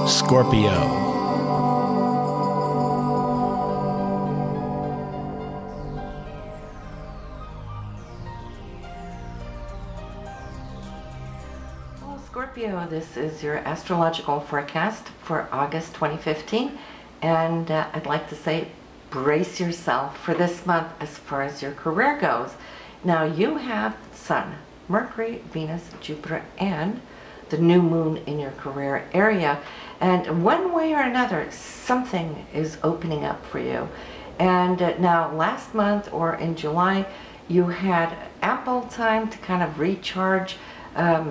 Scorpio. Scorpio, this is your astrological forecast for August 2015, and I'd like to say brace yourself for this month as far as your career goes. Now you have Sun, Mercury, Venus, Jupiter, and the new moon in your career area, and one way or another something is opening up for you. And now last month or in July you had ample time to kind of recharge.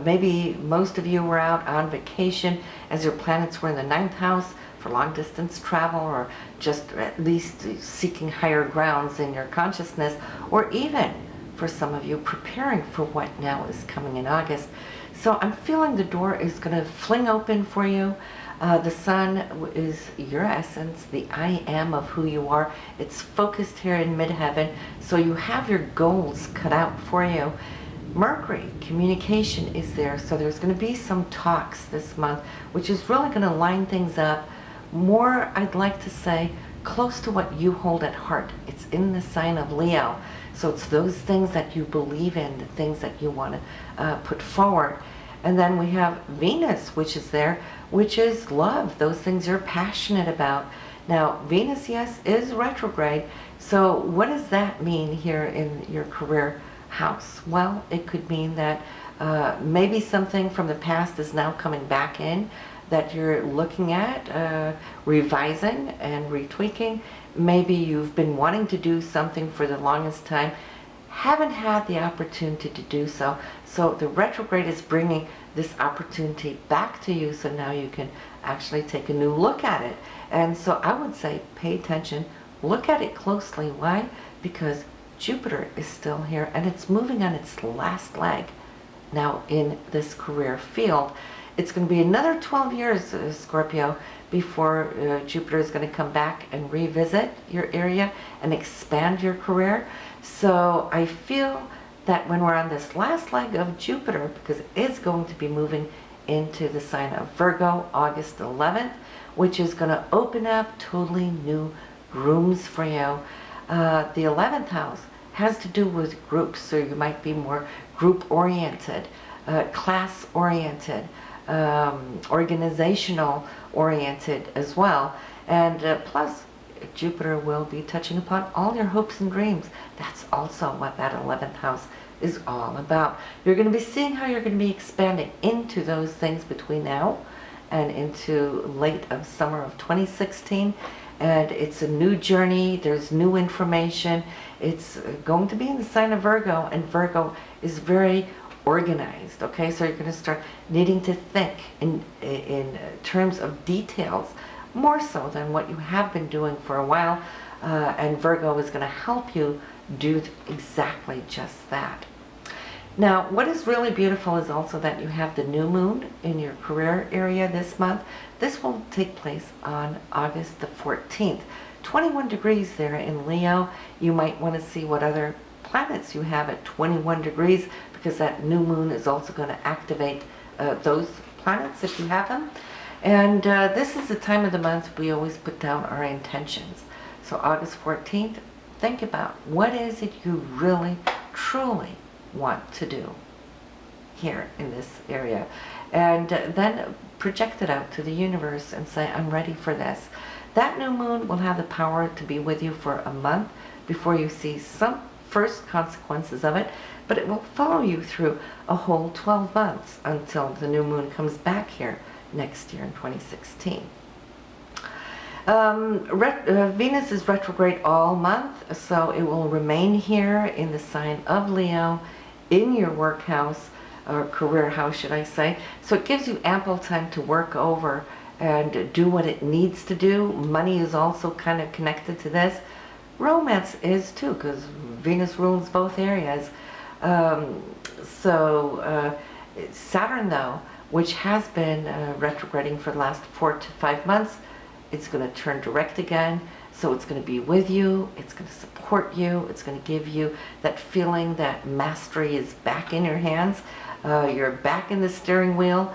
Maybe most of you were out on vacation as your planets were in the 9th house for long distance travel, or just at least seeking higher grounds in your consciousness, or even for some of you preparing for what now is coming in August. So I'm feeling the door is going to fling open for you. The Sun is your essence, the I am of who you are. It's focused here in midheaven, so you have your goals cut out for you. Mercury, communication is there, so there's going to be some talks this month, which is really going to line things up more, I'd like to say, close to what you hold at heart. It's in the sign of Leo, so it's those things that you believe in, the things that you want to put forward. And then we have Venus, which is there, which is love, those things you're passionate about. Now, Venus, yes, is retrograde, so what does that mean here in your career house? Well, it could mean that maybe something from the past is now coming back in that you're looking at, revising and retweaking. Maybe you've been wanting to do something for the longest time, haven't had the opportunity to do so. So the retrograde is bringing this opportunity back to you, so now you can actually take a new look at it. And so I would say pay attention, look at it closely. Why? Because Jupiter is still here, and it's moving on its last leg now in this career field. It's going to be another 12 years, Scorpio, before Jupiter is going to come back and revisit your area and expand your career. So I feel that when we're on this last leg of Jupiter, because it is going to be moving into the sign of Virgo August 11th, which is going to open up totally new rooms for you. The 11th house has to do with groups, so you might be more group-oriented, class-oriented, organizational-oriented as well. And plus, Jupiter will be touching upon all your hopes and dreams. That's also what that 11th house is all about. You're going to be seeing how you're going to be expanding into those things between now and into late of summer of 2016. And it's a new journey, there's new information. It's going to be in the sign of Virgo, and Virgo is very organized, okay? So you're going to start needing to think in terms of details, more so than what you have been doing for a while, and Virgo is going to help you do exactly just that. Now, what is really beautiful is also that you have the new moon in your career area this month. This will take place on August the 14th. 21 degrees there in Leo. You might want to see what other planets you have at 21 degrees, because that new moon is also going to activate those planets if you have them. And this is the time of the month we always put down our intentions. So August 14th, think about what is it you really, truly want to do here in this area, and then project it out to the universe and say, I'm ready for this. That new moon will have the power to be with you for a month before you see some first consequences of it, but it will follow you through a whole 12 months until the new moon comes back here next year in 2016. Venus is retrograde all month, so it will remain here in the sign of Leo, in your work house, or career house, should I say. So it gives you ample time to work over and do what it needs to do. Money is also kind of connected to this. Romance is too, because Venus rules both areas. Saturn, though, which has been retrograding for the last 4 to 5 months, it's going to turn direct again. So it's going to be with you, it's going to support you, it's going to give you that feeling that mastery is back in your hands. You're back in the steering wheel,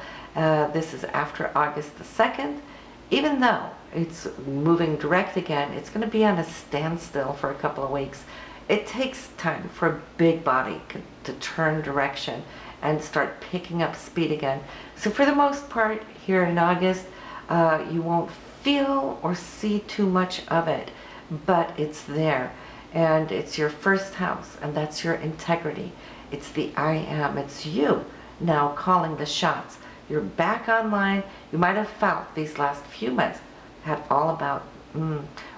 This is after August the 2nd. Even though it's moving direct again, it's going to be on a standstill for a couple of weeks. It takes time for a big body to turn direction and start picking up speed again. So for the most part, here in August, you won't feel or see too much of it, but it's there. And it's your first house, and that's your integrity. It's the I am. It's you now calling the shots. You're back online. You might have felt these last few months had all about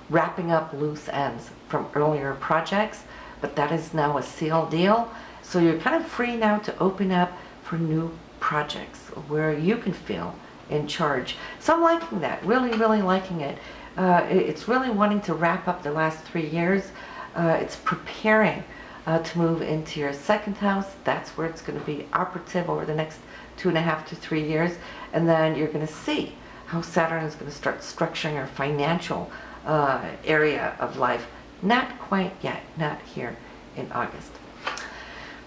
wrapping up loose ends from earlier projects, but that is now a sealed deal. So you're kind of free now to open up for new projects where you can feel in charge. So I'm liking that, really, really liking it. It's really wanting to wrap up the last 3 years. It's preparing to move into your second house. That's where it's going to be operative over the next 2.5 to 3 years. And then you're going to see how Saturn is going to start structuring your financial area of life. Not quite yet, not here in August.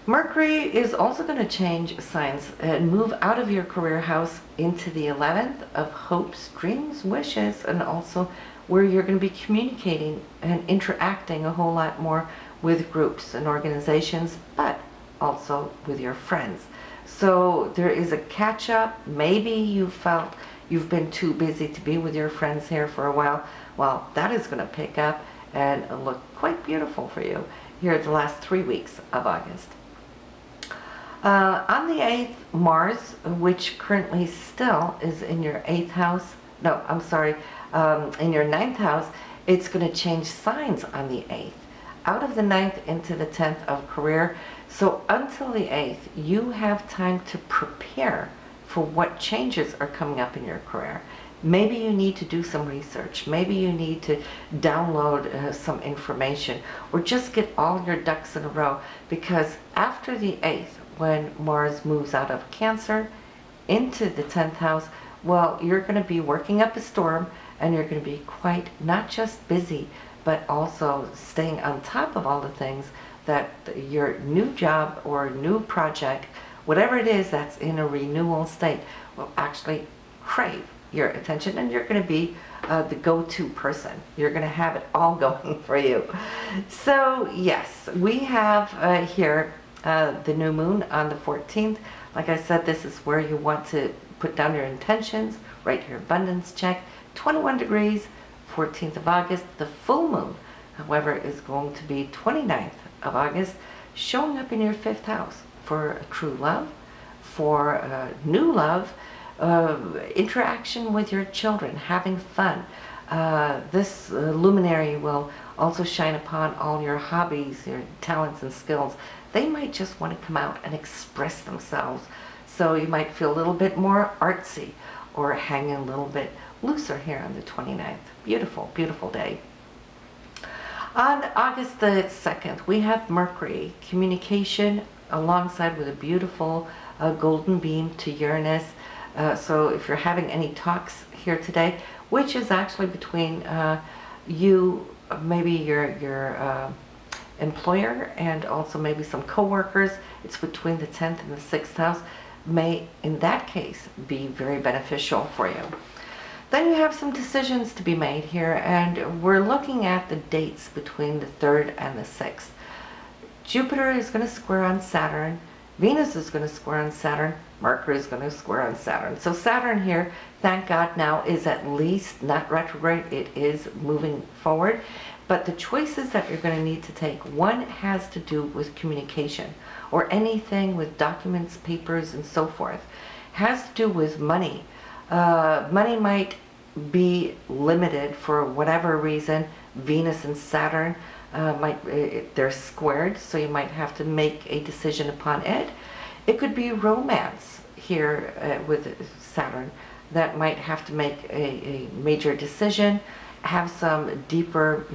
Mercury is also going to change signs and move out of your career house into the 11th of hopes, dreams, wishes, and also where you're going to be communicating and interacting a whole lot more with groups and organizations, but also with your friends. So there is a catch up. Maybe you felt you've been too busy to be with your friends here for a while. Well, that is going to pick up and look quite beautiful for you here the last 3 weeks of August. On the 8th, Mars, which currently still is in your 8th house, no, I'm sorry, in your 9th house, it's going to change signs on the 8th. Out of the 9th into the 10th of career. So until the 8th, you have time to prepare for what changes are coming up in your career. Maybe you need to do some research. Maybe you need to download some information, or just get all your ducks in a row, because after the 8th, when Mars moves out of Cancer into the 10th house, well, you're going to be working up a storm, and you're going to be quite not just busy, but also staying on top of all the things that your new job or new project, whatever it is that's in a renewal state, will actually crave your attention, and you're going to be the go-to person. You're going to have it all going for you. So yes, we have here the new moon on the 14th. Like I said, this is where you want to put down your intentions, write your abundance check. 21 degrees, 14th of August. The full moon, however, is going to be 29th of August, showing up in your 5th house for true love, for new love, interaction with your children, having fun. This luminary will also shine upon all your hobbies, your talents and skills. They might just want to come out and express themselves. So you might feel a little bit more artsy or hanging a little bit looser here on the 29th. Beautiful, beautiful day. On August the 2nd, we have Mercury, communication alongside with a beautiful golden beam to Uranus. So if you're having any talks here today, which is actually between you, maybe your employer, and also maybe some co-workers, it's between the 10th and the 6th house, may in that case be very beneficial for you. Then you have some decisions to be made here, and we're looking at the dates between the 3rd and the 6th. Jupiter is going to square on Saturn, Venus is going to square on Saturn, Mercury is going to square on Saturn. So Saturn here, thank God, now is at least not retrograde, it is moving forward. But the choices that you're going to need to take, one has to do with communication, or anything with documents, papers, and so forth. Has to do with money. Money might be limited for whatever reason. Venus and Saturn they're squared, so you might have to make a decision upon it. It could be romance here with Saturn that might have to make a major decision, have some deeper,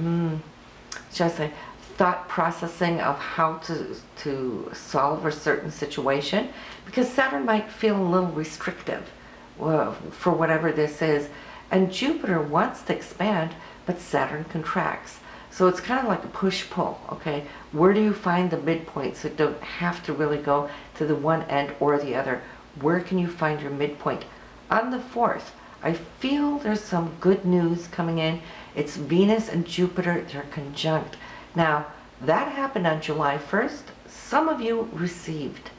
shall I say, thought processing of how to solve a certain situation, because Saturn might feel a little restrictive for whatever this is. And Jupiter wants to expand, but Saturn contracts. So it's kind of like a push-pull, okay? Where do you find the midpoint so you don't have to really go to the one end or the other? Where can you find your midpoint? On the 4th, I feel there's some good news coming in. It's Venus and Jupiter, they're conjunct. Now, that happened on July 1st. Some of you received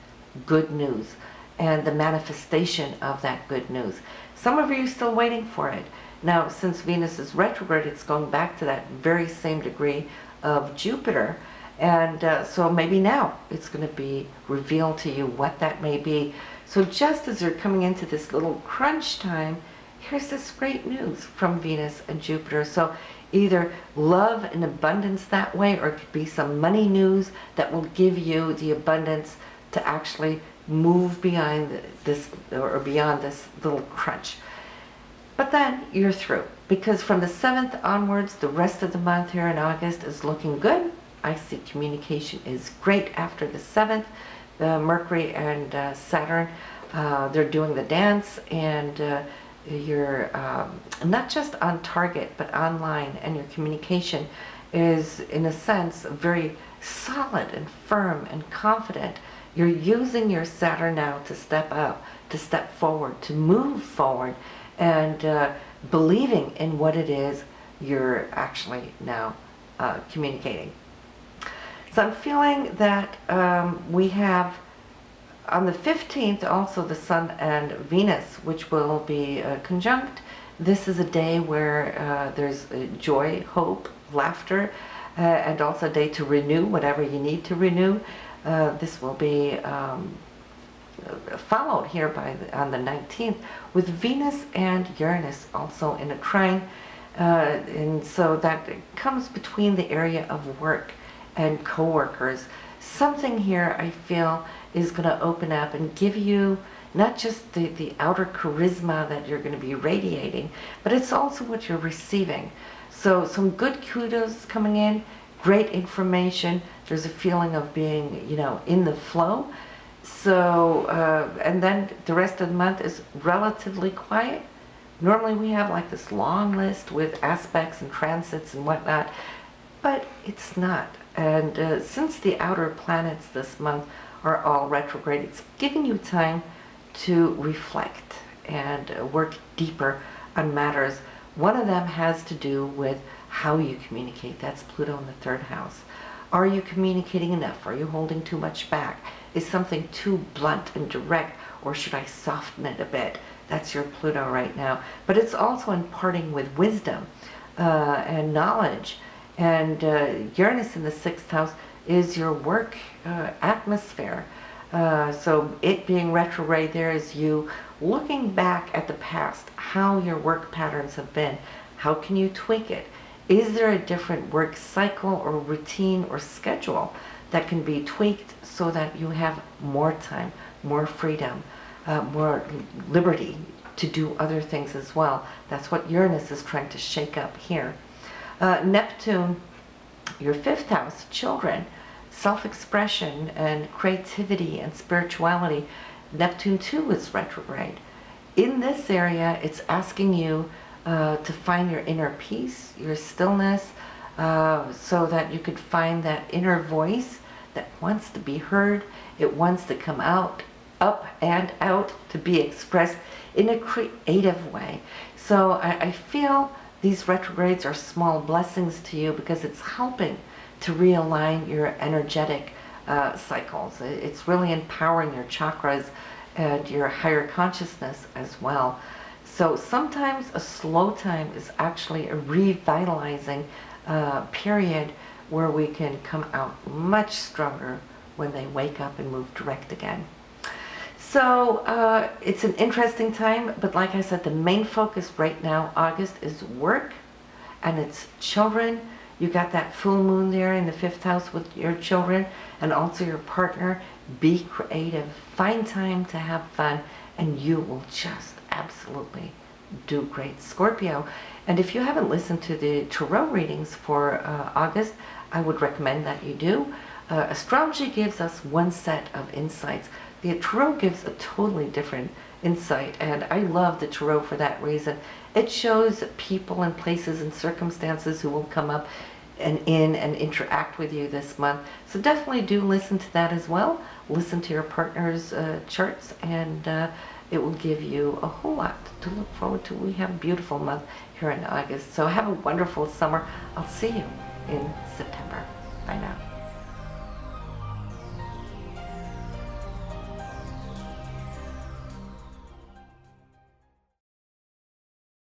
good news and the manifestation of that good news. Some of you are still waiting for it. Now, since Venus is retrograde, it's going back to that very same degree of Jupiter. And so maybe now it's going to be revealed to you what that may be. So just as you're coming into this little crunch time, here's this great news from Venus and Jupiter. So either love and abundance that way, or it could be some money news that will give you the abundance to actually move beyond this, or beyond this little crunch. But then you're through, because from the 7th onwards, the rest of the month here in August is looking good. I see communication is great after the 7th. Mercury and Saturn, they're doing the dance, and you're not just on target, but online, and your communication is, in a sense, very solid and firm and confident. You're using your Saturn now to step up, to step forward, to move forward, and believing in what it is you're actually now communicating. So I'm feeling that we have on the 15th also the Sun and Venus, which will be conjunct. This is a day where there's joy, hope, laughter, and also a day to renew whatever you need to renew. This will be followed here on the 19th with Venus and Uranus also in a trine. And so that comes between the area of work and co-workers. Something here I feel is going to open up and give you not just the outer charisma that you're going to be radiating, but it's also what you're receiving. So some good kudos coming in, great information. There's a feeling of being, in the flow. So, and then the rest of the month is relatively quiet. Normally we have like this long list with aspects and transits and whatnot, but it's not. And since the outer planets this month are all retrograde, it's giving you time to reflect and work deeper on matters. One of them has to do with how you communicate. That's Pluto in the 3rd house. Are you communicating enough? Are you holding too much back? Is something too blunt and direct, or should I soften it a bit? That's your Pluto right now. But it's also imparting with wisdom and knowledge. And Uranus in the 6th house is your work atmosphere. So it being retrograde there is you looking back at the past, how your work patterns have been. How can you tweak it? Is there a different work cycle or routine or schedule that can be tweaked so that you have more time, more freedom, more liberty to do other things as well? That's what Uranus is trying to shake up here. Neptune, your 5th house, children, self-expression and creativity and spirituality. Neptune too is retrograde. In this area, it's asking you to find your inner peace, your stillness, so that you could find that inner voice that wants to be heard. It wants to come out, up and out, to be expressed in a creative way. So I feel these retrogrades are small blessings to you because it's helping to realign your energetic cycles. It's really empowering your chakras and your higher consciousness as well. So sometimes a slow time is actually a revitalizing period where we can come out much stronger when they wake up and move direct again. So it's an interesting time, but like I said, the main focus right now, August, is work and it's children. You got that full moon there in the 5th house with your children and also your partner. Be creative, find time to have fun, and you will just absolutely do great, Scorpio. And if you haven't listened to the tarot readings for August, I would recommend that you do. Astrology gives us one set of insights. The tarot gives a totally different insight, and I love the tarot for that reason. It shows people and places and circumstances who will come up and interact with you this month. So definitely do listen to that as well. Listen to your partner's charts, and it will give you a whole lot to look forward to. We have a beautiful month here in August. So have a wonderful summer. I'll see you in September. Bye now.